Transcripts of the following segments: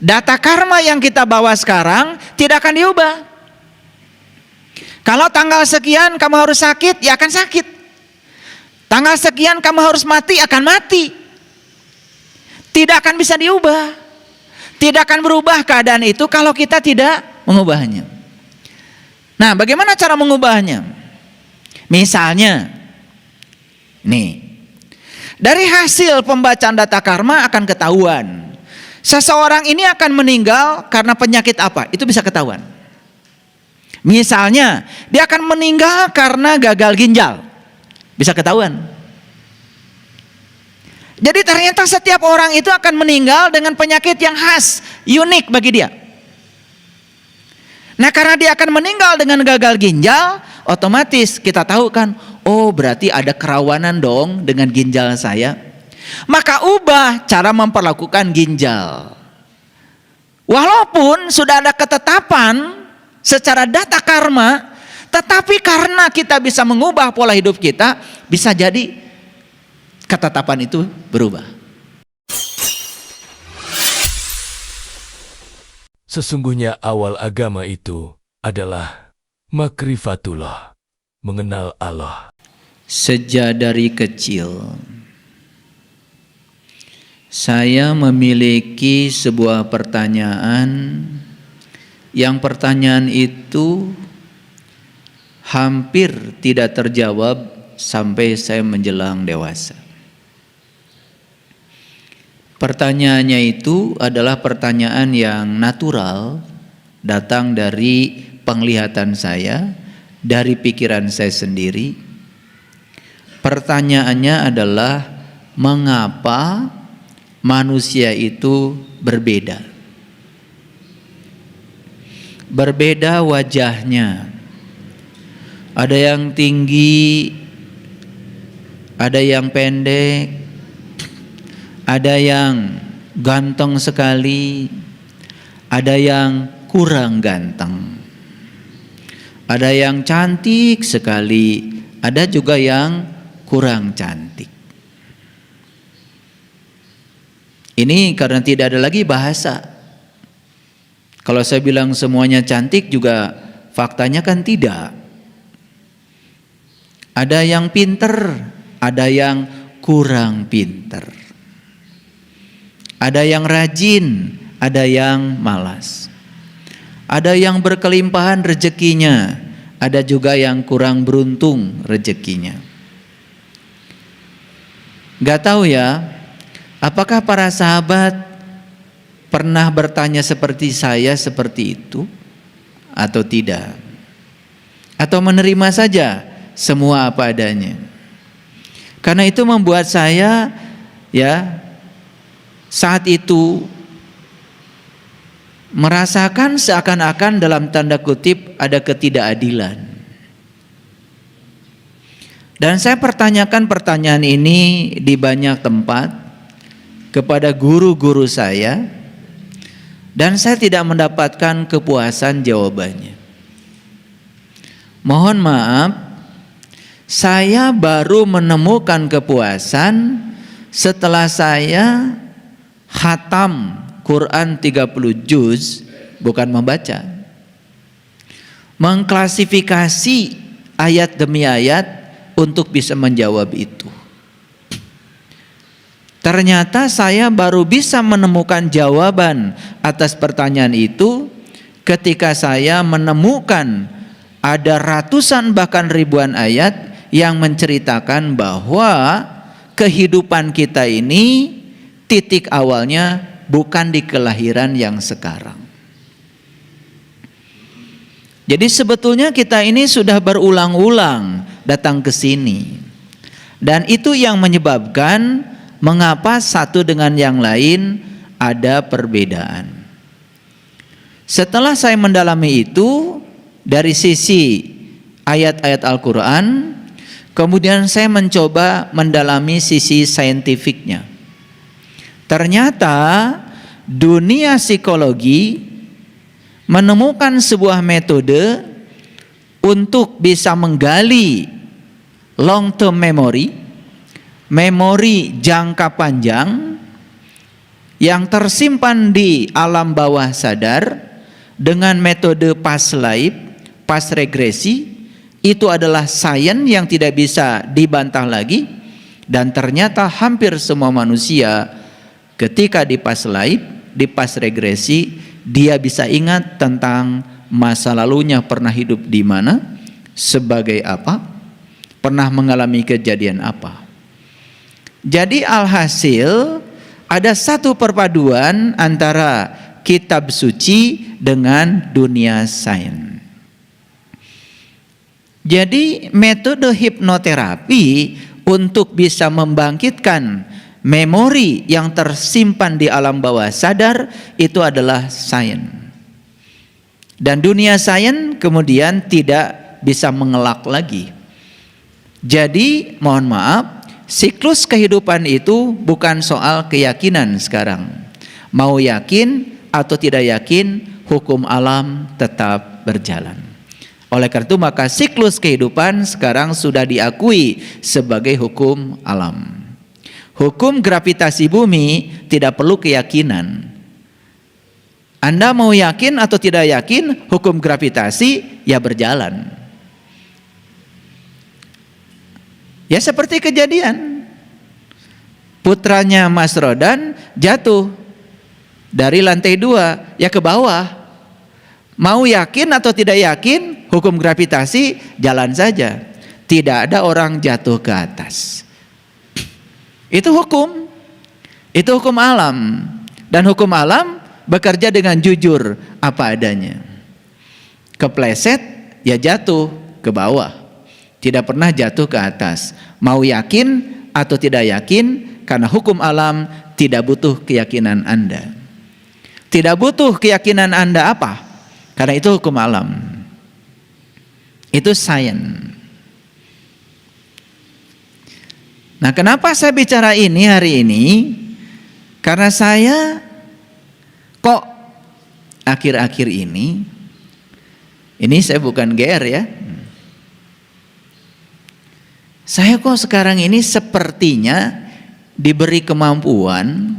Data karma yang kita bawa sekarang tidak akan diubah. Kalau tanggal sekian kamu harus sakit, ya akan sakit. Tanggal sekian kamu harus mati, akan mati. Tidak akan bisa diubah. Tidak akan berubah keadaan itu kalau kita tidak mengubahnya. Nah, bagaimana cara mengubahnya? Misalnya, nih, dari hasil pembacaan data karma akan ketahuan seseorang ini akan meninggal karena penyakit apa, itu bisa ketahuan. Misalnya dia akan meninggal karena gagal ginjal, bisa ketahuan. Jadi ternyata setiap orang itu akan meninggal dengan penyakit yang khas, unik bagi dia. Nah, karena dia akan meninggal dengan gagal ginjal, otomatis kita tahu kan, oh berarti ada kerawanan dong dengan ginjal saya. Maka ubah cara memperlakukan ginjal. Walaupun sudah ada ketetapan secara data karma, tetapi karena kita bisa mengubah pola hidup kita, bisa jadi ketetapan itu berubah. Sesungguhnya awal agama itu adalah makrifatullah, mengenal Allah. Sejak dari kecil saya memiliki sebuah pertanyaan, yang pertanyaan itu hampir tidak terjawab sampai saya menjelang dewasa. Pertanyaannya itu adalah pertanyaan yang natural, datang dari penglihatan saya, dari pikiran saya sendiri. Pertanyaannya adalah, mengapa manusia itu berbeda? Berbeda wajahnya. Ada yang tinggi, ada yang pendek, ada yang ganteng sekali, ada yang kurang ganteng, ada yang cantik sekali, ada juga yang kurang cantik. Ini karena tidak ada lagi bahasa. Kalau saya bilang semuanya cantik juga faktanya kan tidak. Ada yang pinter, ada yang kurang pinter. Ada yang rajin, ada yang malas. Ada yang berkelimpahan rezekinya, ada juga yang kurang beruntung rezekinya. Gak tahu ya, apakah para sahabat pernah bertanya seperti saya seperti itu atau tidak? Atau menerima saja semua apa adanya? Karena itu membuat saya saat itu merasakan seakan-akan dalam tanda kutip ada ketidakadilan. Dan saya pertanyakan pertanyaan ini di banyak tempat kepada guru-guru saya, dan saya tidak mendapatkan kepuasan jawabannya. Mohon maaf, saya baru menemukan kepuasan setelah saya khatam Quran 30 juz, bukan membaca. Mengklasifikasi ayat demi ayat untuk bisa menjawab itu. Ternyata saya baru bisa menemukan jawaban atas pertanyaan itu ketika saya menemukan ada ratusan bahkan ribuan ayat yang menceritakan bahwa kehidupan kita ini titik awalnya bukan di kelahiran yang sekarang. Jadi sebetulnya kita ini sudah berulang-ulang datang ke sini. Dan itu yang menyebabkan mengapa satu dengan yang lain ada perbedaan. Setelah saya mendalami itu dari sisi ayat-ayat Al-Quran, kemudian saya mencoba mendalami sisi saintifiknya. Ternyata dunia psikologi menemukan sebuah metode untuk bisa menggali long term memory, memori jangka panjang, yang tersimpan di alam bawah sadar dengan metode past life, past regresi, itu adalah sains yang tidak bisa dibantah lagi. Dan ternyata hampir semua manusia ketika di past life, di past regresi, dia bisa ingat tentang masa lalunya, pernah hidup di mana, sebagai apa, pernah mengalami kejadian apa. Jadi alhasil ada satu perpaduan antara kitab suci dengan dunia sains. Jadi metode hipnoterapi untuk bisa membangkitkan memori yang tersimpan di alam bawah sadar itu adalah sains. Dan dunia sains kemudian tidak bisa mengelak lagi. Jadi mohon maaf, siklus kehidupan itu bukan soal keyakinan sekarang. Mau yakin atau tidak yakin, hukum alam tetap berjalan. Oleh karena itu maka siklus kehidupan sekarang sudah diakui sebagai hukum alam. Hukum gravitasi bumi tidak perlu keyakinan. Anda mau yakin atau tidak yakin, hukum gravitasi ya berjalan. Ya seperti kejadian putranya Mas Rodan jatuh dari lantai 2 ya ke bawah. Mau yakin atau tidak yakin, hukum gravitasi jalan saja. Tidak ada orang jatuh ke atas. Itu hukum. Itu hukum alam. Dan hukum alam bekerja dengan jujur apa adanya. Kepleset ya jatuh ke bawah. Tidak pernah jatuh ke atas. Mau yakin atau tidak yakin, karena hukum alam tidak butuh keyakinan Anda. Tidak butuh keyakinan Anda apa? Karena itu hukum alam. Itu sains. Nah, kenapa saya bicara ini hari ini? Karena saya kok akhir-akhir ini saya bukan GR ya. Saya kok sekarang ini sepertinya diberi kemampuan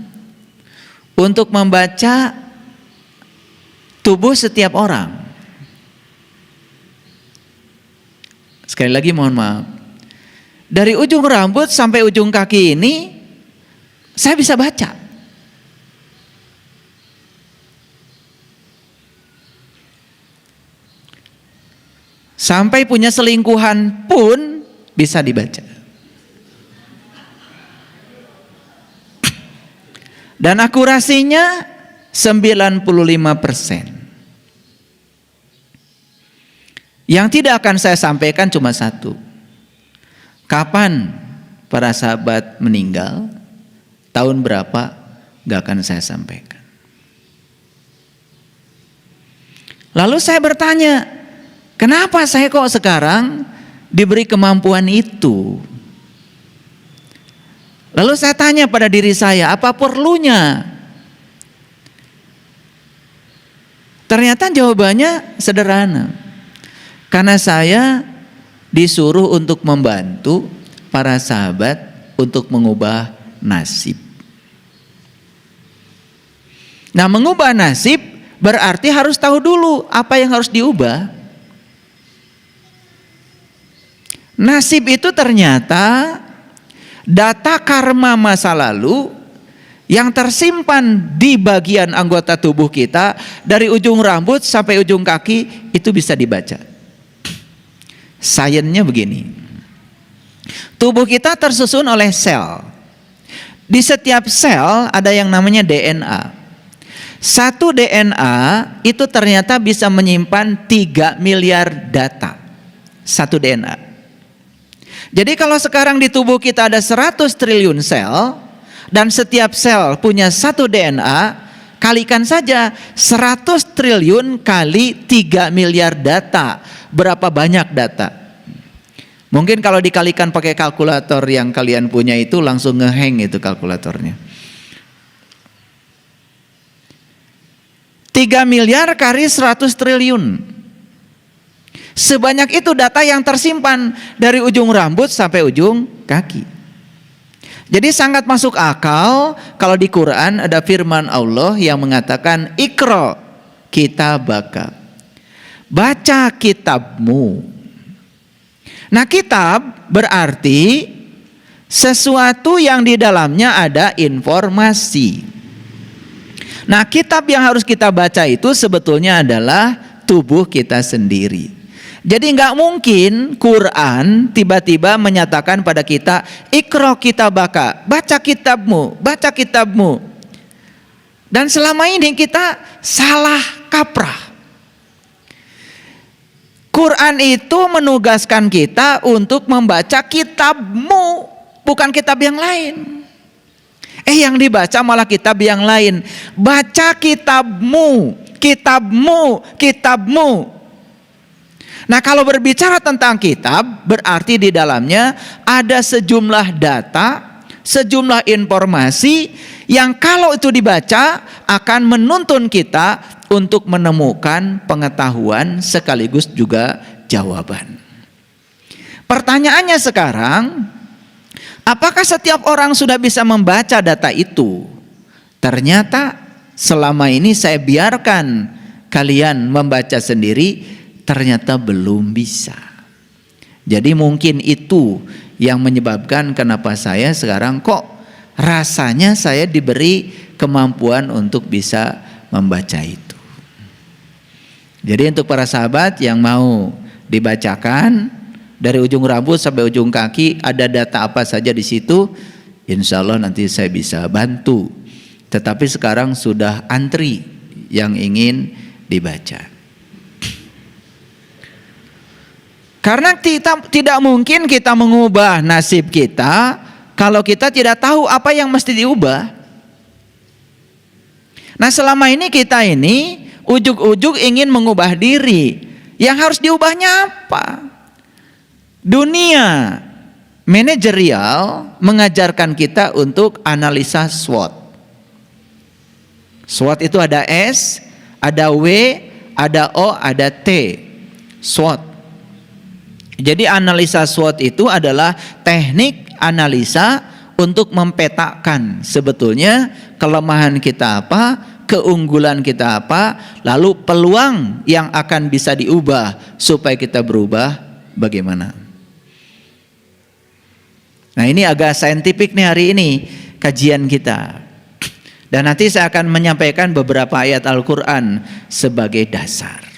untuk membaca tubuh setiap orang. Sekali lagi mohon maaf. Dari ujung rambut sampai ujung kaki ini saya bisa baca. Sampai punya selingkuhan pun bisa dibaca. Dan akurasinya 95%. Yang tidak akan saya sampaikan cuma satu. Kapan para sahabat meninggal, tahun berapa, gak akan saya sampaikan. Lalu saya bertanya, kenapa saya kok sekarang diberi kemampuan itu? Lalu saya tanya pada diri saya, apa perlunya? Ternyata jawabannya sederhana. Karena saya disuruh untuk membantu para sahabat untuk mengubah nasib. Nah, mengubah nasib berarti harus tahu dulu apa yang harus diubah. Nasib itu ternyata data karma masa lalu yang tersimpan di bagian anggota tubuh kita dari ujung rambut sampai ujung kaki itu bisa dibaca. Sainsnya begini. Tubuh kita tersusun oleh sel. Di setiap sel ada yang namanya DNA. Satu DNA itu ternyata bisa menyimpan 3 miliar data. Satu DNA. Jadi kalau sekarang di tubuh kita ada 100 triliun sel dan setiap sel punya satu DNA, kalikan saja 100 triliun kali 3 miliar data. Berapa banyak data? Mungkin kalau dikalikan pakai kalkulator yang kalian punya itu langsung ngehang itu kalkulatornya. 3 miliar kali 100 triliun. Sebanyak itu data yang tersimpan dari ujung rambut sampai ujung kaki. Jadi sangat masuk akal kalau di Quran ada firman Allah yang mengatakan Iqra kitabaka, baca kitabmu. Nah, kitab berarti sesuatu yang di dalamnya ada informasi. Nah, kitab yang harus kita baca itu sebetulnya adalah tubuh kita sendiri. Jadi nggak mungkin Quran tiba-tiba menyatakan pada kita Iqra kitabaka, baca kitabmu, baca kitabmu. Dan selama ini kita salah kaprah. Quran itu menugaskan kita untuk membaca kitabmu, bukan kitab yang lain. Yang dibaca malah kitab yang lain. Baca kitabmu, kitabmu, kitabmu. Nah, kalau berbicara tentang kitab, berarti di dalamnya ada sejumlah data, sejumlah informasi yang kalau itu dibaca akan menuntun kita untuk menemukan pengetahuan sekaligus juga jawaban. Pertanyaannya sekarang, apakah setiap orang sudah bisa membaca data itu? Ternyata selama ini saya biarkan kalian membaca sendiri, ternyata belum bisa. Jadi mungkin itu yang menyebabkan kenapa saya sekarang kok rasanya saya diberi kemampuan untuk bisa membaca itu. Jadi untuk para sahabat yang mau dibacakan dari ujung rambut sampai ujung kaki ada data apa saja di situ, insya Allah nanti saya bisa bantu. Tetapi sekarang sudah antri yang ingin dibaca. Karena tidak mungkin kita mengubah nasib kita kalau kita tidak tahu apa yang mesti diubah. Nah, selama ini kita ini ujug-ujug ingin mengubah diri. Yang harus diubahnya apa? Dunia manajerial mengajarkan kita untuk analisa SWOT. SWOT itu ada S, ada W, ada O, ada T. SWOT. Jadi analisa SWOT itu adalah teknik analisa untuk mempetakan sebetulnya kelemahan kita apa, keunggulan kita apa, lalu peluang yang akan bisa diubah supaya kita berubah bagaimana. Nah, ini agak saintifik nih hari ini kajian kita. Dan nanti saya akan menyampaikan beberapa ayat Al-Quran sebagai dasar.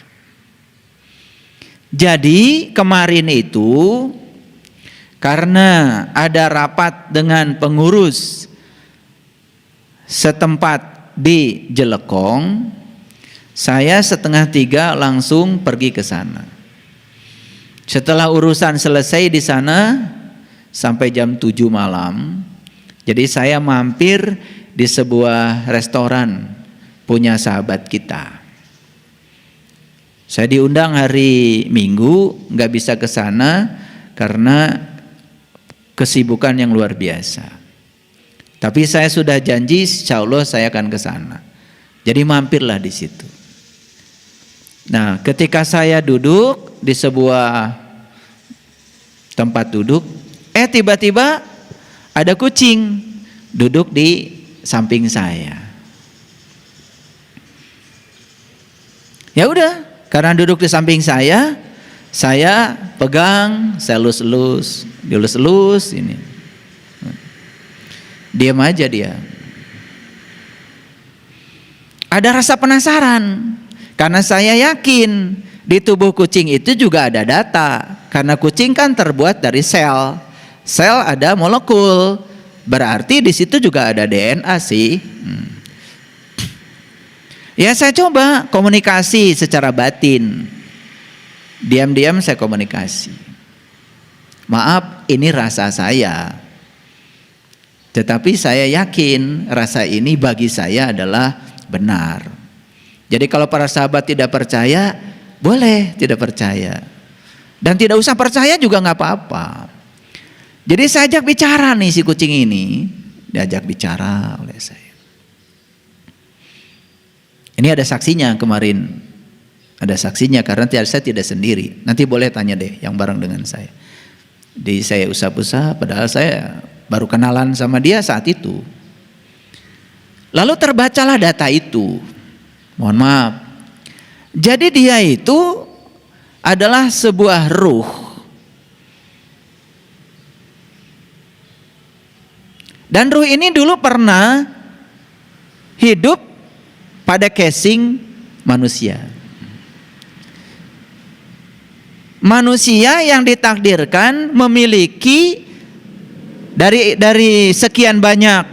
Jadi kemarin itu karena ada rapat dengan pengurus setempat di Jelekong, saya 2:30 langsung pergi ke sana. Setelah urusan selesai di sana sampai jam 7 malam, jadi saya mampir di sebuah restoran punya sahabat kita. Saya diundang hari Minggu, nggak bisa ke sana karena kesibukan yang luar biasa. Tapi saya sudah janji, insya Allah saya akan ke sana. Jadi mampirlah di situ. Nah, ketika saya duduk di sebuah tempat duduk, tiba-tiba ada kucing duduk di samping saya. Ya udah. Karena duduk di samping saya pegang, saya elus-elus, dielus-elus ini. Diam aja dia. Ada rasa penasaran, karena saya yakin di tubuh kucing itu juga ada data. Karena kucing kan terbuat dari sel. Sel ada molekul, berarti di situ juga ada DNA sih. Ya, saya coba komunikasi secara batin. Diam-diam saya komunikasi. Maaf, ini rasa saya. Tetapi saya yakin rasa ini bagi saya adalah benar. Jadi kalau para sahabat tidak percaya, boleh tidak percaya. Dan tidak usah percaya juga nggak apa-apa. Jadi saya ajak bicara nih si kucing ini. Diajak bicara oleh saya. Ini ada saksinya kemarin. Ada saksinya karena saya tidak sendiri. Nanti boleh tanya deh yang bareng dengan saya. Saya usap-usap padahal saya baru kenalan sama dia saat itu. Lalu terbacalah data itu. Mohon maaf. Jadi dia itu adalah sebuah ruh. Dan ruh ini dulu pernah hidup pada casing manusia. Manusia yang ditakdirkan memiliki dari sekian banyak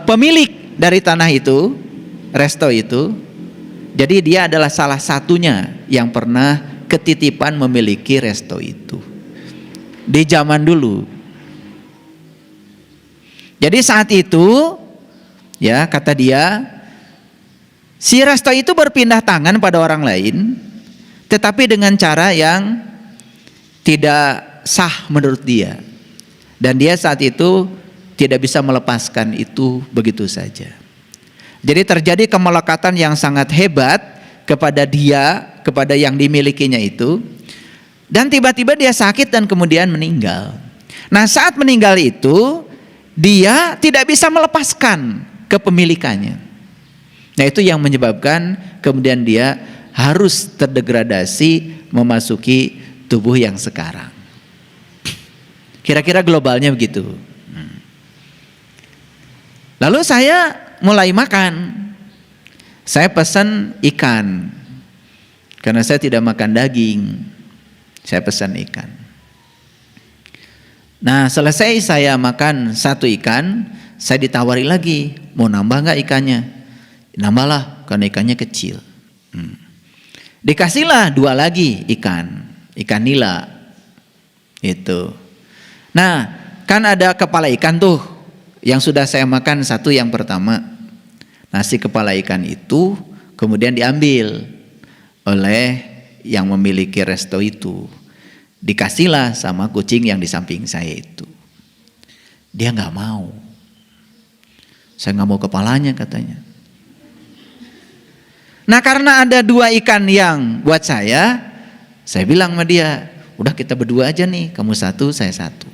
pemilik dari tanah itu, resto itu. Jadi dia adalah salah satunya yang pernah ketitipan memiliki resto itu di zaman dulu. Jadi saat itu, ya kata dia, si resto itu berpindah tangan pada orang lain, tetapi dengan cara yang tidak sah menurut dia. Dan dia saat itu tidak bisa melepaskan itu begitu saja. Jadi terjadi kemelekatan yang sangat hebat kepada dia, kepada yang dimilikinya itu. Dan tiba-tiba dia sakit dan kemudian meninggal. Nah saat meninggal itu, dia tidak bisa melepaskan kepemilikannya. Nah itu yang menyebabkan kemudian dia harus terdegradasi memasuki tubuh yang sekarang. Kira-kira globalnya begitu. Lalu saya mulai makan. Saya pesan ikan. Karena saya tidak makan daging. Saya pesan ikan. Nah selesai saya makan satu ikan, saya ditawari lagi, mau nambah nggak ikannya? Nambahlah, karena ikannya kecil. Dikasihlah 2 lagi ikan nila. Itu. Nah kan ada kepala ikan tuh, yang sudah saya makan satu yang pertama. Nasi kepala ikan itu kemudian diambil oleh yang memiliki resto itu. Dikasihlah sama kucing yang di samping saya itu. Dia nggak mau. Saya nggak mau kepalanya katanya. Nah karena ada 2 ikan yang buat saya bilang sama dia, udah kita berdua aja nih, kamu satu, saya satu.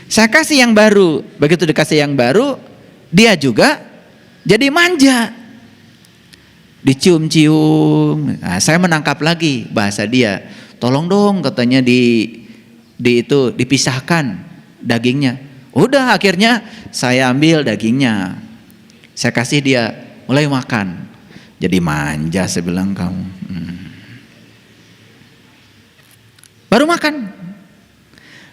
Saya kasih yang baru, begitu dikasih yang baru, dia juga jadi manja. Dicium-cium. Nah, saya menangkap lagi bahasa dia. Tolong dong katanya dipisahkan dagingnya. Udah akhirnya saya ambil dagingnya. Saya kasih dia, mulai makan. Jadi manja saya bilang kamu. Baru makan.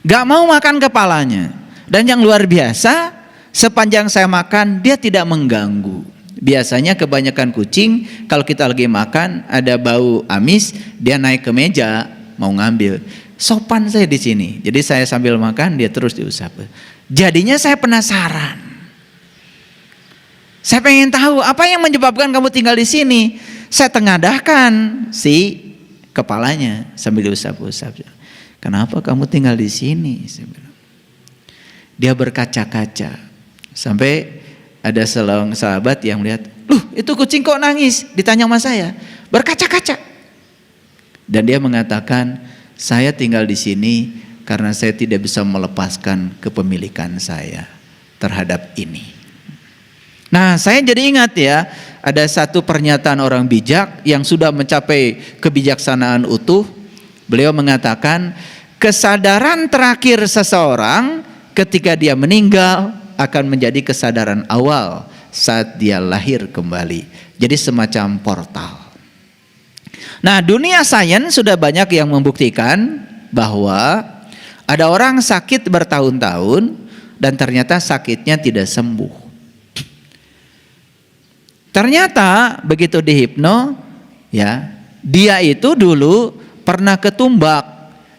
Gak mau makan kepalanya. Dan yang luar biasa, sepanjang saya makan dia tidak mengganggu. Biasanya kebanyakan kucing kalau kita lagi makan ada bau amis, dia naik ke meja mau ngambil. Sopan saya di sini. Jadi saya sambil makan dia terus diusap. Jadinya saya penasaran. Saya pengen tahu apa yang menyebabkan kamu tinggal di sini. Saya tengadahkan si kepalanya sambil diusap-usap. Kenapa kamu tinggal di sini? Dia berkaca-kaca. Sampai ada seorang sahabat yang melihat, "Loh, itu kucing kok nangis?" Ditanya sama saya. Berkaca-kaca. Dan dia mengatakan, "Saya tinggal di sini karena saya tidak bisa melepaskan kepemilikan saya terhadap ini." Nah, saya jadi ingat ya, ada satu pernyataan orang bijak yang sudah mencapai kebijaksanaan utuh. Beliau mengatakan, kesadaran terakhir seseorang ketika dia meninggal akan menjadi kesadaran awal saat dia lahir kembali. Jadi semacam portal. Nah, dunia sains sudah banyak yang membuktikan bahwa ada orang sakit bertahun-tahun dan ternyata sakitnya tidak sembuh. Ternyata begitu dihipno, ya, dia itu dulu pernah ketumbak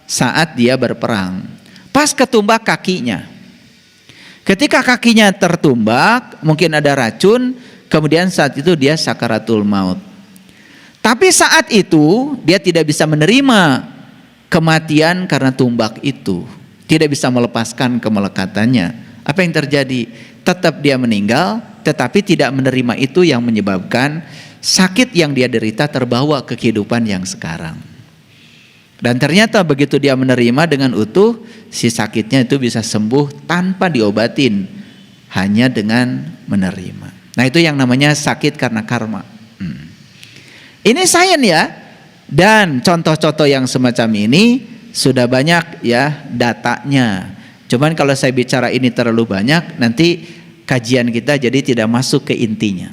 saat dia berperang. Pas ketumbak kakinya. Ketika kakinya tertumbak, mungkin ada racun, kemudian saat itu dia sakaratul maut. Tapi saat itu dia tidak bisa menerima kematian karena tumbak itu. Tidak bisa melepaskan kemelekatannya. Apa yang terjadi? Tetap dia meninggal, tetapi tidak menerima itu yang menyebabkan sakit yang dia derita terbawa ke kehidupan yang sekarang. Dan ternyata begitu dia menerima dengan utuh, si sakitnya itu bisa sembuh tanpa diobatin, hanya dengan menerima. Nah, itu yang namanya sakit karena karma. Ini sains ya. Dan contoh-contoh yang semacam ini sudah banyak ya datanya. Cuman kalau saya bicara ini terlalu banyak, nanti kajian kita jadi tidak masuk ke intinya.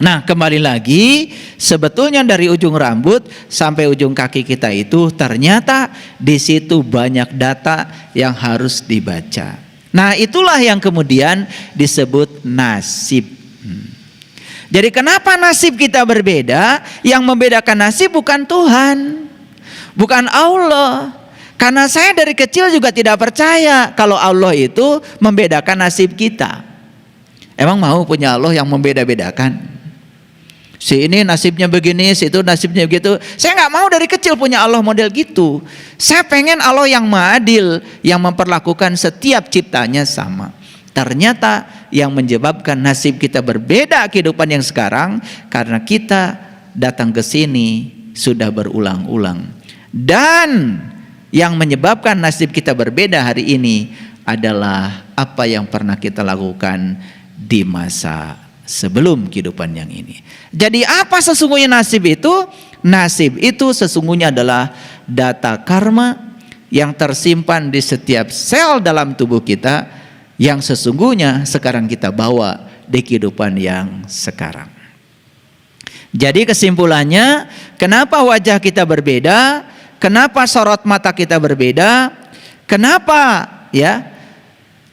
Nah, kembali lagi, sebetulnya dari ujung rambut sampai ujung kaki kita itu ternyata di situ banyak data yang harus dibaca. Nah, itulah yang kemudian disebut nasib. Jadi kenapa nasib kita berbeda? Yang membedakan nasib bukan Tuhan, bukan Allah. Karena saya dari kecil juga tidak percaya kalau Allah itu membedakan nasib kita. Emang mau punya Allah yang membeda-bedakan? Si ini nasibnya begini, si itu nasibnya begitu. Saya nggak mau dari kecil punya Allah model gitu. Saya pengen Allah yang adil, yang memperlakukan setiap ciptanya sama. Ternyata yang menyebabkan nasib kita berbeda kehidupan yang sekarang karena kita datang ke sini sudah berulang-ulang. Dan yang menyebabkan nasib kita berbeda hari ini adalah apa yang pernah kita lakukan di masa sebelum kehidupan yang ini. Jadi apa sesungguhnya nasib itu? Nasib itu sesungguhnya adalah data karma yang tersimpan di setiap sel dalam tubuh kita, yang sesungguhnya sekarang kita bawa di kehidupan yang sekarang. Jadi kesimpulannya, kenapa wajah kita berbeda? Kenapa sorot mata kita berbeda? Kenapa ya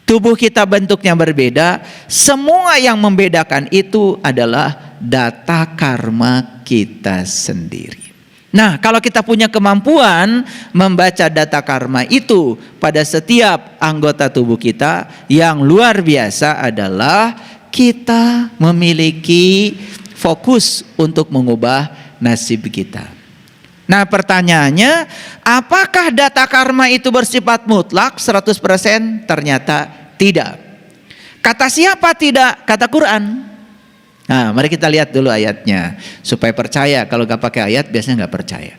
tubuh kita bentuknya berbeda? Semua yang membedakan itu adalah data karma kita sendiri. Nah, kalau kita punya kemampuan membaca data karma itu pada setiap anggota tubuh kita, yang luar biasa adalah kita memiliki fokus untuk mengubah nasib kita. Nah, pertanyaannya, apakah data karma itu bersifat mutlak 100%? Ternyata tidak. Kata siapa tidak? Kata Quran. Nah, mari kita lihat dulu ayatnya supaya percaya. Kalau nggak pakai ayat biasanya nggak percaya.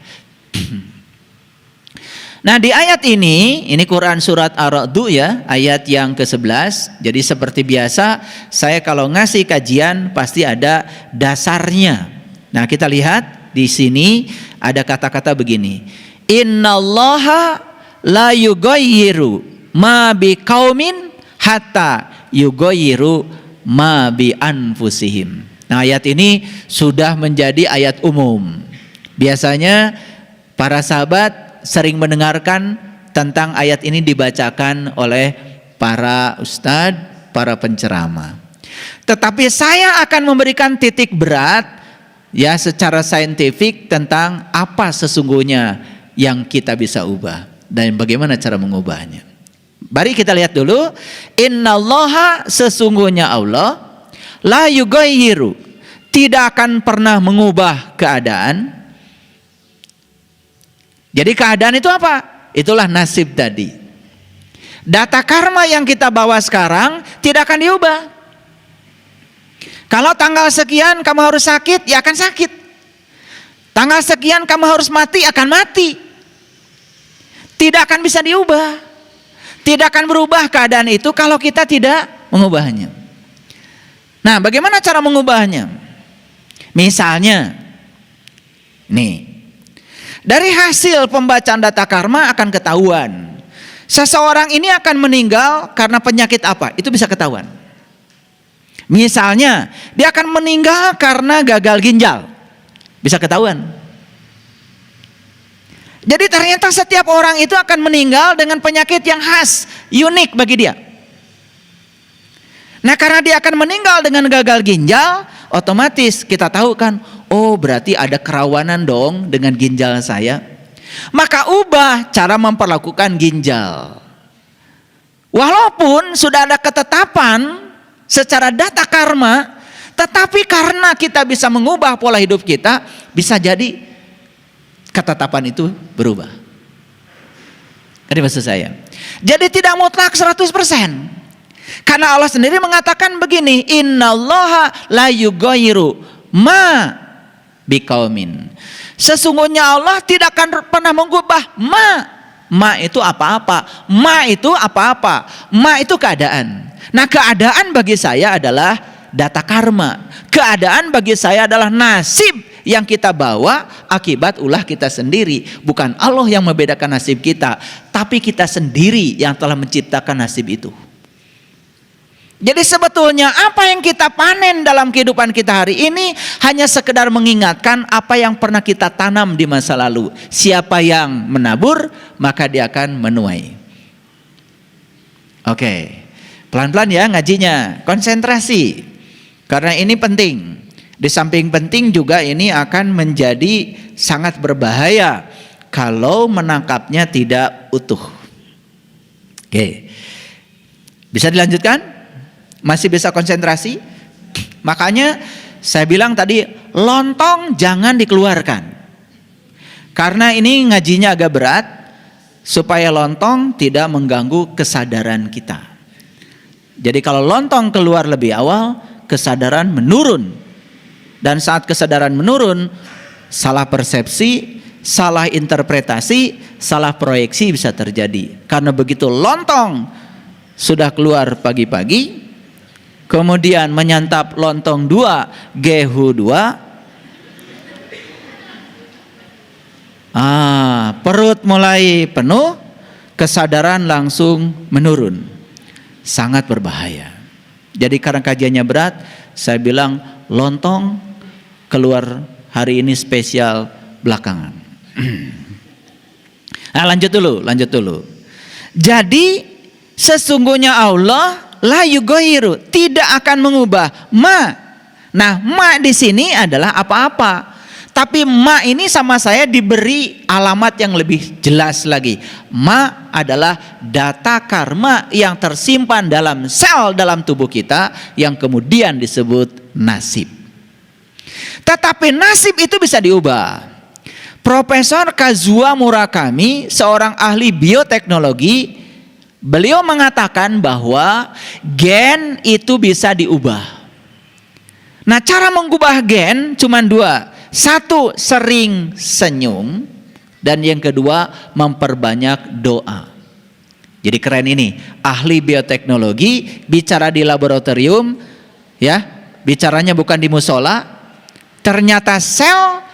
Nah, di ayat ini Quran surat Ar-Ra'd ya, ayat yang ke-11. Jadi seperti biasa, saya kalau ngasih kajian pasti ada dasarnya. Nah, kita lihat di sini ada kata-kata begini. Innallaha la yughayyiru ma biqaumin hatta yughayyiru ma bi anfusihim. Nah, ayat ini sudah menjadi ayat umum. Biasanya para sahabat sering mendengarkan tentang ayat ini dibacakan oleh para ustadz, para penceramah. Tetapi saya akan memberikan titik berat ya secara saintifik tentang apa sesungguhnya yang kita bisa ubah dan bagaimana cara mengubahnya. Mari kita lihat dulu. Innallaha, sesungguhnya Allah, la yughayyiru, tidak akan pernah mengubah keadaan. Jadi keadaan itu apa? Itulah nasib tadi. Data karma yang kita bawa sekarang tidak akan diubah. Kalau tanggal sekian kamu harus sakit, ya akan sakit. Tanggal sekian kamu harus mati, akan mati. Tidak akan bisa diubah. Tidak akan berubah keadaan itu kalau kita tidak mengubahnya. Nah, bagaimana cara mengubahnya? Misalnya, nih, dari hasil pembacaan data karma akan ketahuan seseorang ini akan meninggal karena penyakit apa, itu bisa ketahuan. Misalnya, dia akan meninggal karena gagal ginjal, bisa ketahuan. Jadi ternyata setiap orang itu akan meninggal dengan penyakit yang khas, unik bagi dia. Nah, karena dia akan meninggal dengan gagal ginjal, otomatis kita tahu kan, oh berarti ada kerawanan dong dengan ginjal saya. Maka ubah cara memperlakukan ginjal. Walaupun sudah ada ketetapan secara data karma, tetapi karena kita bisa mengubah pola hidup kita, bisa jadi ketetapan itu berubah. Ini maksud saya. Jadi tidak mutlak 100%. Karena Allah sendiri mengatakan begini, innallaha la yughayyiru ma biqaumin. Sesungguhnya Allah tidak akan pernah mengubah ma. Ma itu apa-apa. Ma itu apa-apa. Ma itu keadaan. Nah, keadaan bagi saya adalah data karma. Keadaan bagi saya adalah nasib yang kita bawa akibat ulah kita sendiri. Bukan Allah yang membedakan nasib kita, tapi kita sendiri yang telah menciptakan nasib itu. Jadi sebetulnya apa yang kita panen dalam kehidupan kita hari ini hanya sekedar mengingatkan apa yang pernah kita tanam di masa lalu. Siapa yang menabur, maka dia akan menuai. Oke, pelan-pelan ya ngajinya, konsentrasi. Karena ini penting. Di samping penting juga ini akan menjadi sangat berbahaya kalau menangkapnya tidak utuh. Oke, bisa dilanjutkan? Masih bisa konsentrasi? Makanya saya bilang tadi, lontong jangan dikeluarkan. Karena ini ngajinya agak berat, supaya lontong tidak mengganggu kesadaran kita. Jadi kalau lontong keluar lebih awal, kesadaran menurun. Dan saat kesadaran menurun, salah persepsi, salah interpretasi, salah proyeksi bisa terjadi. Karena begitu lontong sudah keluar pagi-pagi, kemudian menyantap lontong 2, gehu 2. Perut mulai penuh, kesadaran langsung menurun. Sangat berbahaya. Jadi karena kajiannya berat, saya bilang lontong keluar hari ini spesial belakangan. Nah, lanjut dulu. Jadi sesungguhnya Allah la yughayyiru, tidak akan mengubah ma. Nah, ma di sini adalah apa-apa. Tapi ma ini sama saya diberi alamat yang lebih jelas lagi. Ma adalah data karma yang tersimpan dalam sel dalam tubuh kita yang kemudian disebut nasib. Tetapi nasib itu bisa diubah. Profesor Kazuo Murakami, seorang ahli bioteknologi, beliau mengatakan bahwa gen itu bisa diubah. Nah, cara mengubah gen cuma 2. Satu, sering senyum, dan yang kedua, memperbanyak doa. Jadi keren ini, ahli bioteknologi bicara di laboratorium, ya, bicaranya bukan di musola. Ternyata sel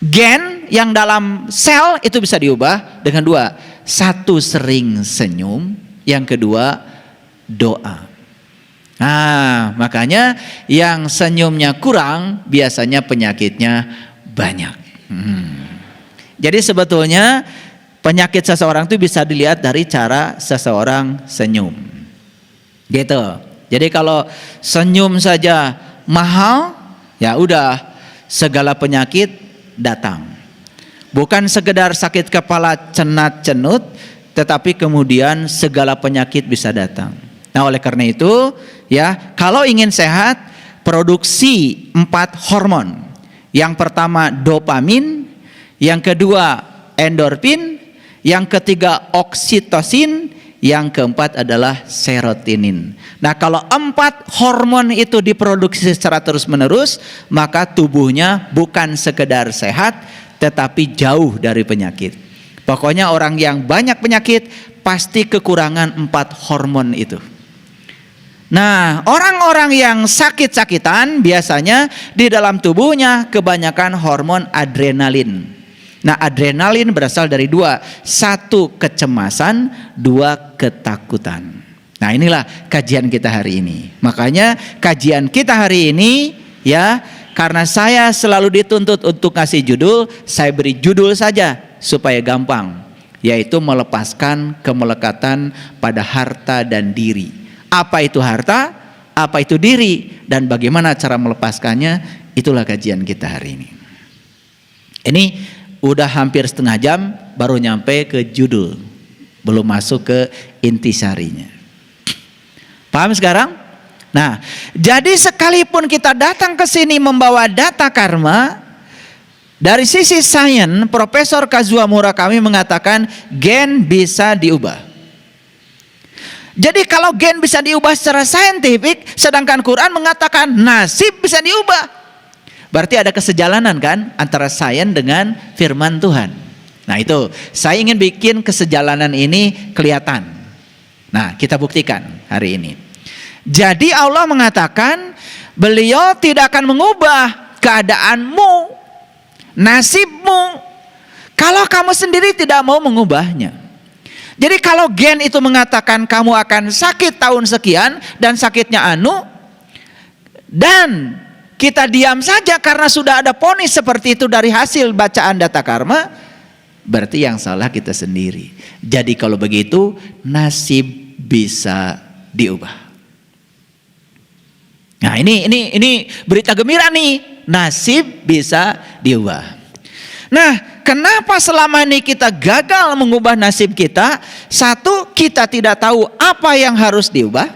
gen yang dalam sel itu bisa diubah dengan 2. Satu, sering senyum, yang kedua, doa. Nah, makanya yang senyumnya kurang biasanya penyakitnya banyak. Jadi sebetulnya penyakit seseorang itu bisa dilihat dari cara seseorang senyum. Gitu. Jadi kalau senyum saja mahal, ya udah segala penyakit datang. Bukan sekedar sakit kepala cenat-cenut, tetapi kemudian segala penyakit bisa datang. Nah, oleh karena itu, ya, kalau ingin sehat, produksi 4 hormon. Yang pertama dopamin, yang kedua endorfin, yang ketiga oksitosin, yang keempat adalah serotonin. Nah, kalau 4 hormon itu diproduksi secara terus-menerus, maka tubuhnya bukan sekedar sehat, tetapi jauh dari penyakit. Pokoknya orang yang banyak penyakit pasti kekurangan 4 hormon itu. Nah, orang-orang yang sakit-sakitan biasanya di dalam tubuhnya kebanyakan hormon adrenalin. Nah, adrenalin berasal dari 2. 1, kecemasan, 2, ketakutan. Nah, inilah kajian kita hari ini. Makanya kajian kita hari ini, ya, karena saya selalu dituntut untuk kasih judul, saya beri judul saja supaya gampang, yaitu melepaskan kemelekatan pada harta dan diri. Apa itu harta, apa itu diri, dan bagaimana cara melepaskannya, itulah kajian kita hari ini. Ini udah hampir setengah jam baru nyampe ke judul, belum masuk ke intisarinya. Paham sekarang? Nah, jadi sekalipun kita datang ke sini membawa data karma, dari sisi sains, Profesor Kazuo Murakami mengatakan gen bisa diubah. Jadi kalau gen bisa diubah secara saintifik, sedangkan Quran mengatakan nasib bisa diubah. Berarti ada kesejalanan kan antara sains dengan firman Tuhan. Nah itu, saya ingin bikin kesejalanan ini kelihatan. Nah kita buktikan hari ini. Jadi Allah mengatakan beliau tidak akan mengubah keadaanmu, nasibmu, kalau kamu sendiri tidak mau mengubahnya. Jadi kalau gen itu mengatakan kamu akan sakit tahun sekian dan sakitnya dan kita diam saja karena sudah ada vonis seperti itu dari hasil bacaan data karma, berarti yang salah kita sendiri. Jadi kalau begitu nasib bisa diubah. Nah ini berita gembira nih, nasib bisa diubah. Nah, kenapa selama ini kita gagal mengubah nasib kita? Satu, kita tidak tahu apa yang harus diubah.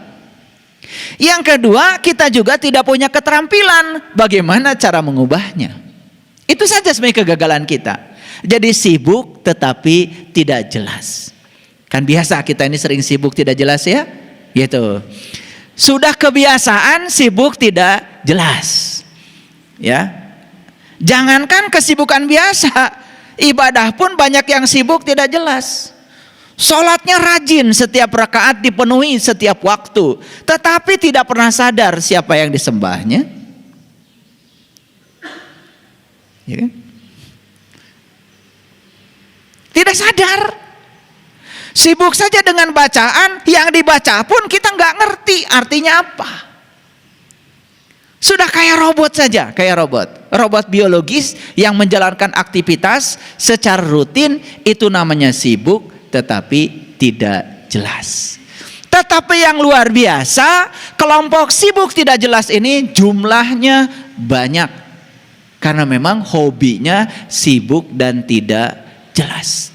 Yang kedua, kita juga tidak punya keterampilan bagaimana cara mengubahnya. Itu saja sebenarnya kegagalan kita. Jadi sibuk tetapi tidak jelas. Kan biasa kita ini sering sibuk tidak jelas ya? Gitu. Sudah kebiasaan sibuk tidak jelas. Ya. Jangankan kesibukan biasa, ibadah pun banyak yang sibuk tidak jelas. Sholatnya rajin, setiap rakaat dipenuhi setiap waktu, tetapi tidak pernah sadar siapa yang disembahnya. Ya kan? Tidak sadar. Sibuk saja dengan bacaan, yang dibaca pun kita nggak ngerti artinya apa. Sudah kayak robot saja, kayak robot biologis yang menjalankan aktivitas secara rutin, itu namanya sibuk tetapi tidak jelas. Tetapi yang luar biasa, kelompok sibuk tidak jelas ini jumlahnya banyak. Karena memang hobinya sibuk dan tidak jelas.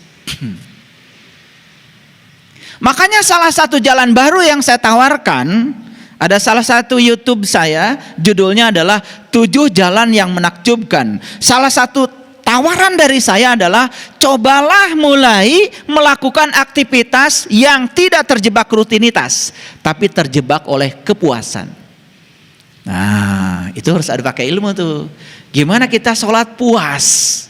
Makanya salah satu jalan baru yang saya tawarkan, ada salah satu YouTube saya, judulnya adalah 7 jalan yang menakjubkan. Salah satu tawaran dari saya adalah cobalah mulai melakukan aktivitas yang tidak terjebak rutinitas, tapi terjebak oleh kepuasan. Nah, itu harus ada pakai ilmu tuh. Gimana kita sholat puas?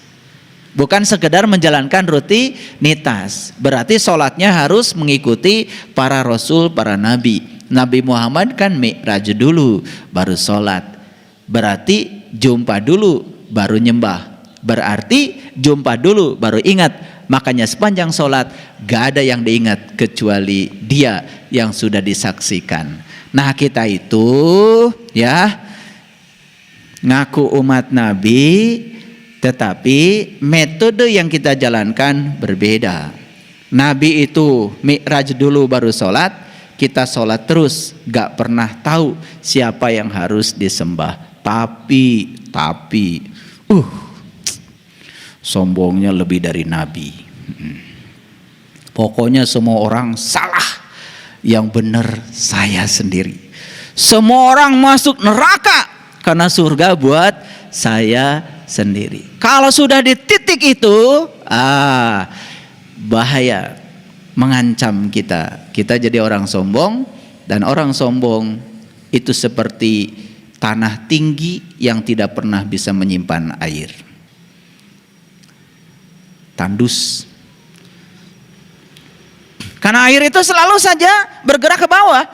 Bukan sekedar menjalankan rutinitas. Berarti sholatnya harus mengikuti para rasul, para nabi. Nabi Muhammad kan mi'raj dulu, baru sholat. Berarti jumpa dulu, baru nyembah. Berarti jumpa dulu, baru ingat. Makanya sepanjang sholat gak ada yang diingat kecuali dia yang sudah disaksikan. Nah kita itu ya ngaku umat Nabi, tetapi metode yang kita jalankan berbeda. Nabi itu mi'raj dulu baru sholat, kita sholat terus, gak pernah tahu siapa yang harus disembah. Tapi sombongnya lebih dari Nabi. Pokoknya semua orang salah, yang benar saya sendiri. Semua orang masuk neraka karena surga buat saya sendiri. Kalau sudah di titik itu, bahaya, mengancam kita. Kita jadi orang sombong, dan orang sombong itu seperti tanah tinggi yang tidak pernah bisa menyimpan air. Tandus. Karena air itu selalu saja bergerak ke bawah.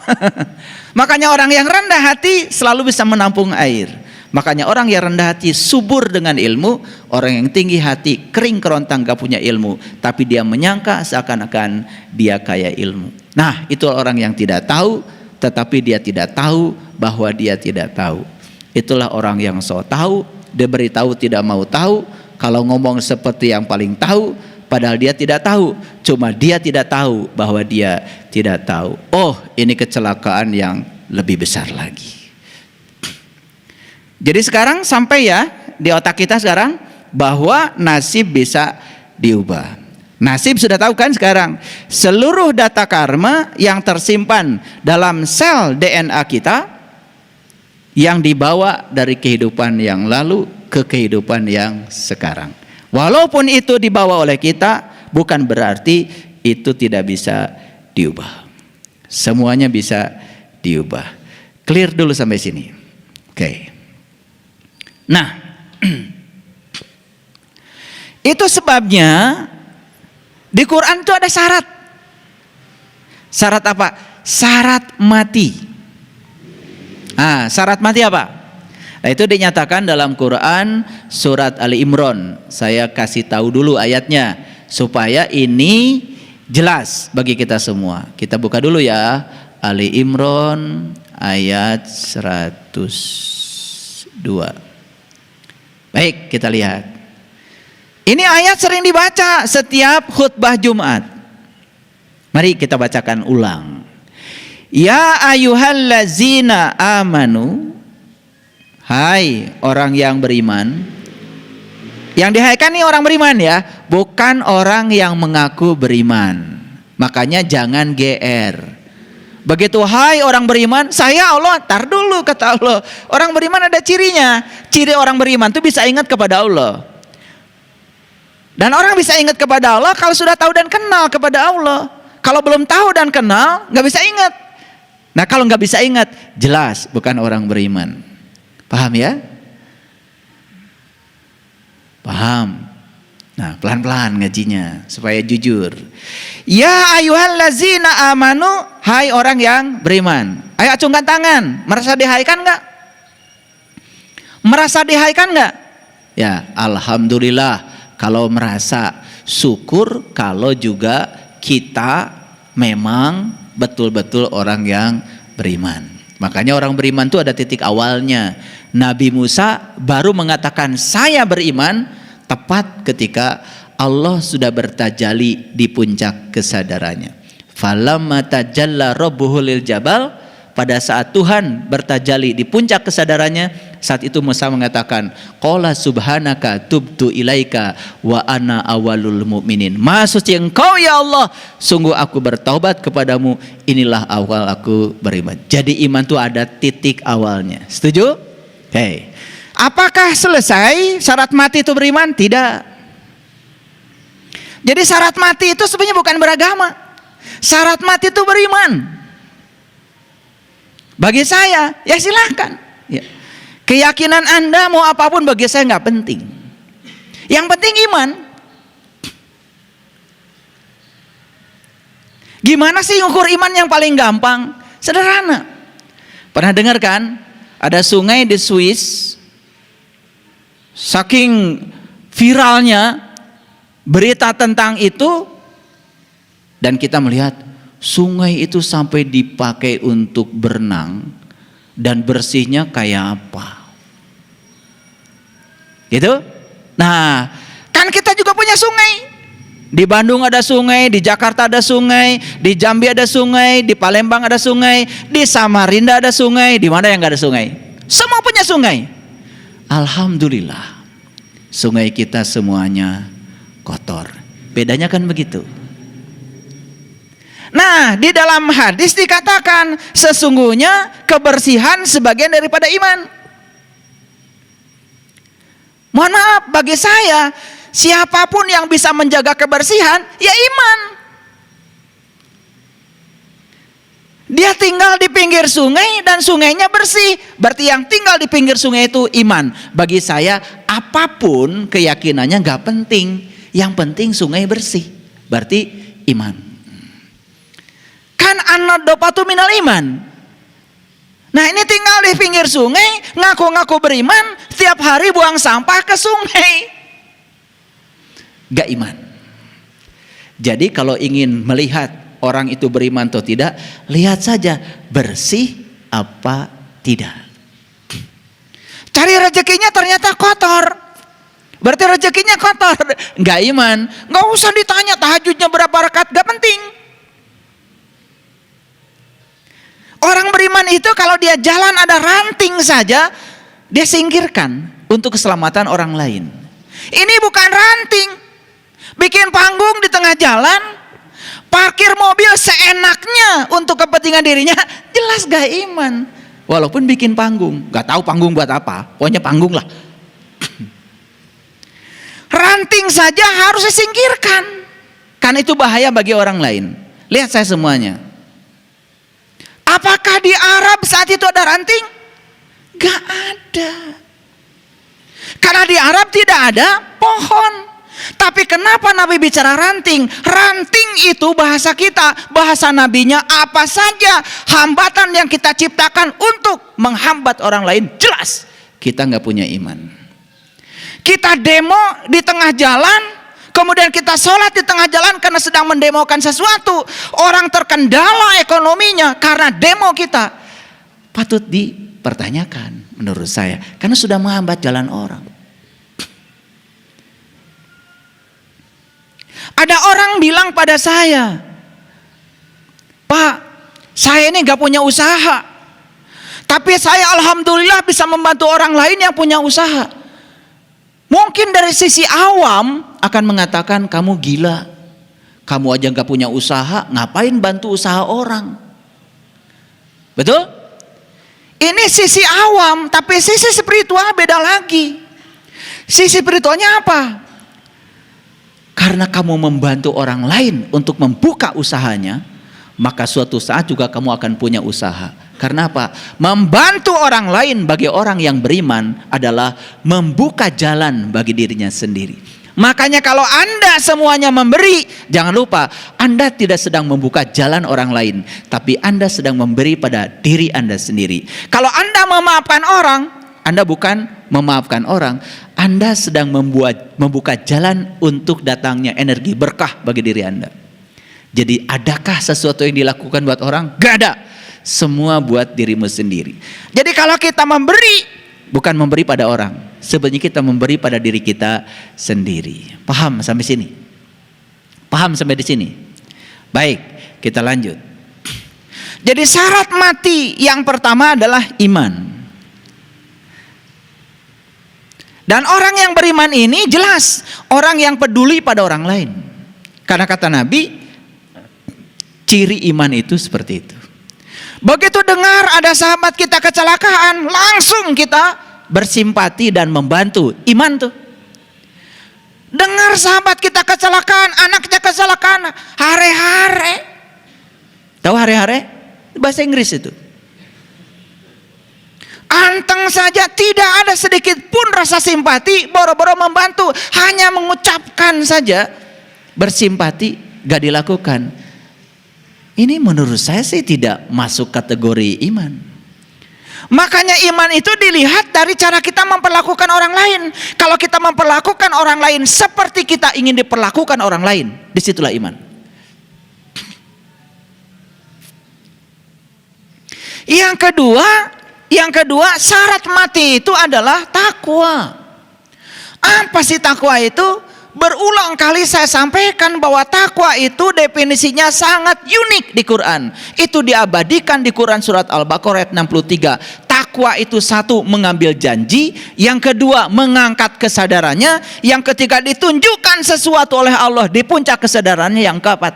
Makanya orang yang rendah hati selalu bisa menampung air. Makanya orang yang rendah hati subur dengan ilmu, orang yang tinggi hati kering kerontang gak punya ilmu, tapi dia menyangka seakan-akan dia kaya ilmu. Nah, itu orang yang tidak tahu, tetapi dia tidak tahu bahwa dia tidak tahu. Itulah orang yang so tahu, dia beritahu tidak mau tahu. Kalau ngomong seperti yang paling tahu, padahal dia tidak tahu. Cuma dia tidak tahu bahwa dia tidak tahu. Oh, ini kecelakaan yang lebih besar lagi. Jadi sekarang sampai ya di otak kita sekarang bahwa nasib bisa diubah. Nasib sudah tahu kan sekarang. Seluruh data karma yang tersimpan dalam sel DNA kita yang dibawa dari kehidupan yang lalu ke kehidupan yang sekarang. Walaupun itu dibawa oleh kita, bukan berarti itu tidak bisa diubah. Semuanya bisa diubah. Clear dulu sampai sini. Oke. Nah, Itu sebabnya di Quran itu ada syarat. Syarat apa? Syarat mati. Syarat mati apa? Nah, itu dinyatakan dalam Quran surat Ali Imran. Saya kasih tahu dulu ayatnya supaya ini jelas bagi kita semua. Kita buka dulu ya, Ali Imran ayat 102. Baik, kita lihat. Ini ayat sering dibaca setiap khutbah Jumat. Mari kita bacakan ulang. Ya ayyuhallazina amanu, hai orang yang beriman. Yang dihaikan nih orang beriman ya, bukan orang yang mengaku beriman. Makanya jangan GR. Begitu hai orang beriman, saya Allah, tar dulu kata Allah. Orang beriman ada cirinya. Ciri orang beriman itu bisa ingat kepada Allah. Dan orang bisa ingat kepada Allah kalau sudah tahu dan kenal kepada Allah. Kalau belum tahu dan kenal, nggak bisa ingat. Nah kalau nggak bisa ingat, jelas bukan orang beriman. Paham ya? Paham. Nah pelan-pelan ngajinya supaya jujur. Ya ayyuhallazina amanu, hai orang yang beriman. Ayo acungkan tangan. Merasa dihaikan nggak? Merasa dihaikan nggak? Ya alhamdulillah kalau merasa. Syukur kalau juga kita memang betul-betul orang yang beriman. Makanya orang beriman itu ada titik awalnya. Nabi Musa baru mengatakan saya beriman tepat ketika Allah sudah bertajalli di puncak kesadarannya. Falamma tajalla rabbuhu lil jabal, pada saat Tuhan bertajalli di puncak kesadarannya, saat itu Musa mengatakan, qala subhanaka tubtu ilaika wa ana awalul mu'minin. Maha suci Engkau ya Allah, sungguh aku bertaubat kepadamu, inilah awal aku beriman. Jadi iman itu ada titik awalnya. Setuju? Oke. Apakah selesai syarat mati itu beriman? Tidak. Jadi syarat mati itu sebenarnya bukan beragama. Syarat mati itu beriman. Bagi saya, ya silahkan. Ya. Keyakinan Anda mau apapun bagi saya nggak penting. Yang penting iman. Gimana sih ngukur iman yang paling gampang? Sederhana. Pernah dengar kan? Ada sungai di Swiss. Saking viralnya berita tentang itu, dan kita melihat sungai itu sampai dipakai untuk berenang dan bersihnya kayak apa? Gitu? Nah, kan kita juga punya sungai. Di Bandung ada sungai, di Jakarta ada sungai, di Jambi ada sungai, di Palembang ada sungai, di Samarinda ada sungai, di mana yang nggak ada sungai? Semua punya sungai. Alhamdulillah, sungai kita semuanya kotor. Bedanya kan begitu. Nah, di dalam hadis dikatakan sesungguhnya kebersihan sebagian daripada iman. Mohon maaf, bagi saya siapapun yang bisa menjaga kebersihan ya iman. Dia tinggal di pinggir sungai dan sungainya bersih, berarti yang tinggal di pinggir sungai itu iman. Bagi saya apapun keyakinannya nggak penting, yang penting sungai bersih, berarti iman. Kan an-nadhafatu minal iman. Nah ini tinggal di pinggir sungai, ngaku-ngaku beriman, setiap hari buang sampah ke sungai, gak iman. Jadi kalau ingin melihat orang itu beriman atau tidak, lihat saja bersih apa tidak. Cari rezekinya ternyata kotor, berarti rezekinya kotor, gak iman. Gak usah ditanya tahajudnya berapa rakaat, gak penting. Orang beriman itu kalau dia jalan ada ranting saja, dia singkirkan untuk keselamatan orang lain. Ini bukan ranting, bikin panggung di tengah jalan, parkir mobil seenaknya untuk kepentingan dirinya, jelas gak iman. Walaupun bikin panggung, gak tahu panggung buat apa, pokoknya panggung lah. Ranting saja harus disingkirkan, karena itu bahaya bagi orang lain. Lihat saya semuanya. Apakah di Arab saat itu ada ranting? Gak ada. Karena di Arab tidak ada pohon. Tapi kenapa Nabi bicara ranting? Ranting itu bahasa kita, bahasa Nabinya apa saja hambatan yang kita ciptakan untuk menghambat orang lain. Jelas kita nggak punya iman. Kita demo di tengah jalan, kemudian kita sholat di tengah jalan karena sedang mendemokan sesuatu. Orang terkendala ekonominya karena demo kita. Patut dipertanyakan menurut saya, karena sudah menghambat jalan orang. Ada orang bilang pada saya, "Pak, saya ini gak punya usaha, tapi saya alhamdulillah bisa membantu orang lain yang punya usaha." Mungkin dari sisi awam akan mengatakan, "Kamu gila, kamu aja gak punya usaha, ngapain bantu usaha orang?" Betul? Ini sisi awam, tapi sisi spiritual beda lagi. Sisi spiritualnya apa? Karena kamu membantu orang lain untuk membuka usahanya, maka suatu saat juga kamu akan punya usaha. Karena apa? Membantu orang lain bagi orang yang beriman adalah membuka jalan bagi dirinya sendiri. Makanya kalau Anda semuanya memberi, jangan lupa Anda tidak sedang membuka jalan orang lain, tapi Anda sedang memberi pada diri Anda sendiri. Kalau Anda memaafkan orang, Anda bukan memaafkan orang, Anda sedang membuka jalan untuk datangnya energi berkah bagi diri Anda. Jadi adakah sesuatu yang dilakukan buat orang? Gak ada. Semua buat dirimu sendiri. Jadi kalau kita memberi, bukan memberi pada orang, sebenarnya kita memberi pada diri kita sendiri. Paham sampai sini? Paham sampai di sini? Baik, kita lanjut. Jadi syarat mati yang pertama adalah iman. Dan orang yang beriman ini jelas orang yang peduli pada orang lain. Karena kata Nabi, ciri iman itu seperti itu. Begitu dengar ada sahabat kita kecelakaan, langsung kita bersimpati dan membantu. Iman tuh. Dengar sahabat kita kecelakaan, anaknya kecelakaan, hare-hare. Tahu hare-hare? Bahasa Inggris itu. Anteng saja, tidak ada sedikit pun rasa simpati, boro-boro membantu, hanya mengucapkan saja, bersimpati, gak dilakukan. Ini menurut saya sih tidak masuk kategori iman. Makanya iman itu dilihat dari cara kita memperlakukan orang lain. Kalau kita memperlakukan orang lain seperti kita ingin diperlakukan orang lain, disitulah iman. Yang kedua, syarat mati itu adalah takwa. Apa sih takwa itu? Berulang kali saya sampaikan bahwa takwa itu definisinya sangat unik di Quran. Itu diabadikan di Quran surat Al-Baqarah ayat 63. Takwa itu satu, mengambil janji. Yang kedua, mengangkat kesadarannya. Yang ketiga, ditunjukkan sesuatu oleh Allah di puncak kesadarannya. Yang keempat,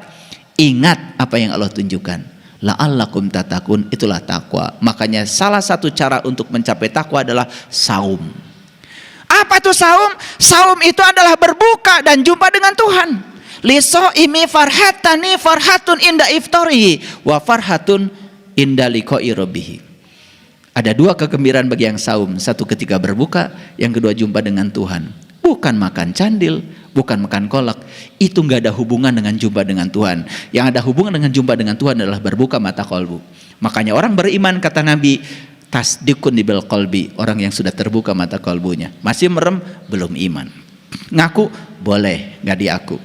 ingat apa yang Allah tunjukkan. La'allakum tatakun, itulah takwa. Makanya salah satu cara untuk mencapai takwa adalah saum. Apa itu saum? Saum itu adalah berbuka dan jumpa dengan Tuhan. Lisoimi farhatani farhatun inda iftarihi wa farhatun inda liqa'i rabbih. Ada dua kegembiraan bagi yang saum. Satu ketika berbuka, yang kedua jumpa dengan Tuhan. Bukan makan candil, bukan makan kolak. Itu nggak ada hubungan dengan jumpa dengan Tuhan. Yang ada hubungan dengan jumpa dengan Tuhan adalah berbuka mata kolbu. Makanya orang beriman, kata Nabi, tasdikun bil qalbi, orang yang sudah terbuka mata kolbunya. Masih merem, belum iman. Ngaku boleh, nggak diaku.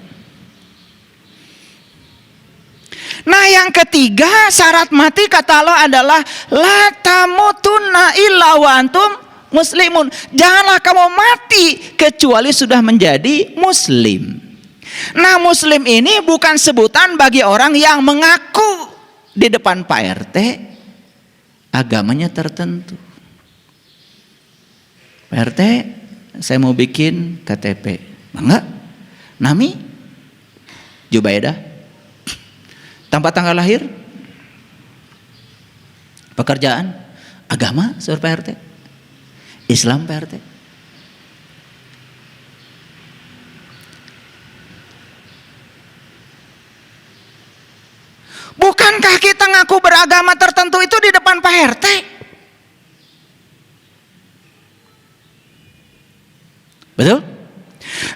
Nah yang ketiga, syarat mati kata Allah adalah la tamutunna illa wa antum muslimun. Janganlah kamu mati kecuali sudah menjadi muslim. Nah muslim ini bukan sebutan bagi orang yang mengaku di depan Pak RT agamanya tertentu. Pak RT, saya mau bikin KTP. Enggak? Nami? Jubaidah? Tanpa tanggal lahir? Pekerjaan? Agama? Sur Pak RT? Islam Pak RT? Bukankah kita ngaku beragama tertentu itu di depan Pak RT? Betul?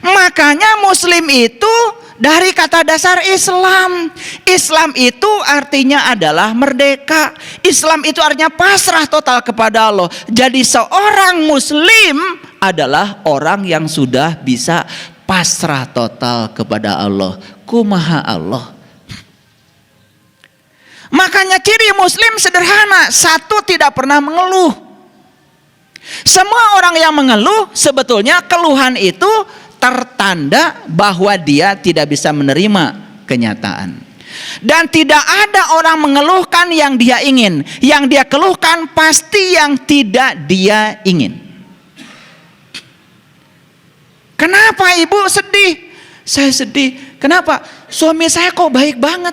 Makanya Muslim itu dari kata dasar Islam. Islam itu artinya adalah merdeka. Islam itu artinya pasrah total kepada Allah. Jadi seorang Muslim adalah orang yang sudah bisa pasrah total kepada Allah. Kumaha Allah. Makanya ciri Muslim sederhana. Satu, tidak pernah mengeluh. Semua orang yang mengeluh, sebetulnya keluhan itu tertanda bahwa dia tidak bisa menerima kenyataan. Dan tidak ada orang mengeluhkan yang dia ingin. Yang dia keluhkan pasti yang tidak dia ingin. Kenapa ibu sedih? Saya sedih. Kenapa? Suami saya kok baik banget.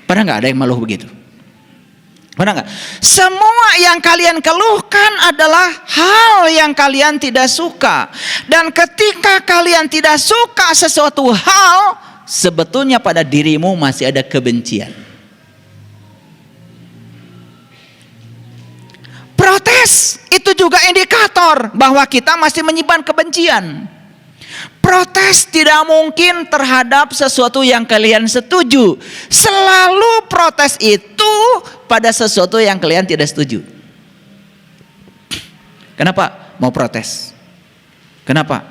Pernah nggak ada yang mengeluh begitu? Pernah nggak? Semua yang kalian keluhkan adalah hal yang kalian tidak suka. Dan ketika kalian tidak suka sesuatu hal, sebetulnya pada dirimu masih ada kebencian. Protes itu juga indikator bahwa kita masih menyimpan kebencian. Protes tidak mungkin terhadap sesuatu yang kalian setuju. Selalu protes itu pada sesuatu yang kalian tidak setuju. Kenapa mau protes? Kenapa?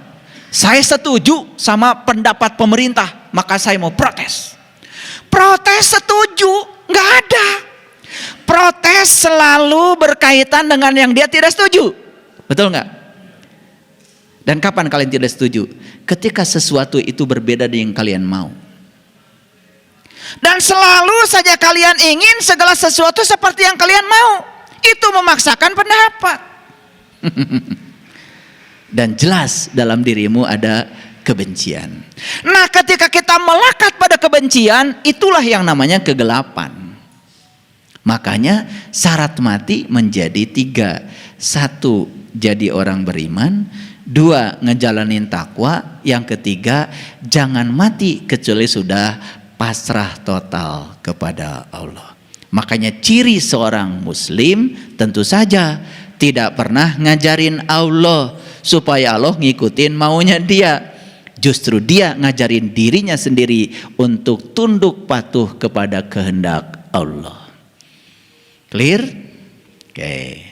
Saya setuju sama pendapat pemerintah, maka saya mau protes. Protes setuju, nggak ada. Protes selalu berkaitan dengan yang dia tidak setuju. Betul nggak? Dan kapan kalian tidak setuju? Ketika sesuatu itu berbeda dengan yang kalian mau. Dan selalu saja kalian ingin segala sesuatu seperti yang kalian mau. Itu memaksakan pendapat. Dan jelas dalam dirimu ada kebencian. Nah, ketika kita melekat pada kebencian, itulah yang namanya kegelapan. Makanya syarat mati menjadi 3. 1, jadi orang beriman. 2, ngejalanin takwa. Yang ketiga, jangan mati kecuali sudah pasrah total kepada Allah. Makanya ciri seorang muslim tentu saja tidak pernah ngajarin Allah supaya Allah ngikutin maunya dia. Justru dia ngajarin dirinya sendiri untuk tunduk patuh kepada kehendak Allah. Clear? Oke.